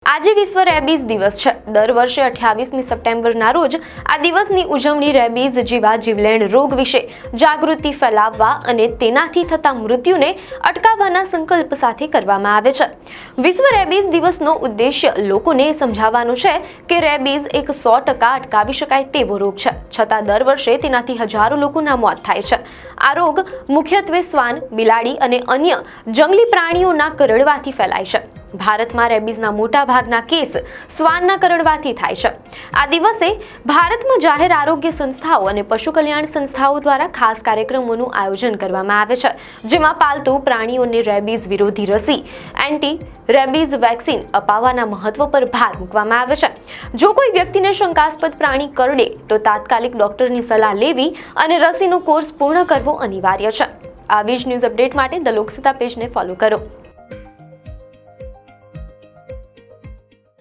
આજે વિશ્વ રેબીઝ દિવસ છે। દર વર્ષે 28મી સપ્ટેમ્બરના રોજ આ દિવસની ઉજવણી રેબીઝ જેવા જીવલેણ રોગ વિશે જાગૃતિ ફેલાવવા અને તેનાથી થતા મૃત્યુને અટકાવવાના સંકલ્પ સાથે કરવામાં આવે છે। વિશ્વ રેબીઝ દિવસનો ઉદ્દેશ્ય લોકોને સમજાવવાનો છે કે રેબીઝ એક 100% અટકાવી શકાય તેવો રોગ છે, છતાં દર વર્ષે તેનાથી હજારો લોકોના મોત થાય છે। આ રોગ મુખ્યત્વે શ્વાન, બિલાડી અને અન્ય જંગલી પ્રાણીઓના કરડવાથી ફેલાય છે। ભારતમાં રેબીઝના મોટા ભાગના કેસ શ્વાનના કરડવાથી થાય છે। આ દિવસે ભારતમાં જાહેર આરોગ્ય સંસ્થાઓ અને પશુ કલ્યાણ સંસ્થાઓ દ્વારા ખાસ કાર્યક્રમોનું આયોજન કરવામાં આવે છે, જેમાં પાલતુ પ્રાણીઓને રેબીઝ વિરોધી રસી એન્ટી રેબીઝ વેક્સિન અપાવવાના મહત્વ પર ભાર મૂકવામાં આવે છે। જો કોઈ વ્યક્તિને શંકાસ્પદ પ્રાણી કરડે તો તાત્કાલિક ડોક્ટરની સલાહ લેવી અને રસીનો કોર્સ પૂર્ણ કરવો અનિવાર્ય છે। આવી જ ન્યૂઝ અપડેટ માટે ધ લોકસત્તા પેજને ફોલો કરો।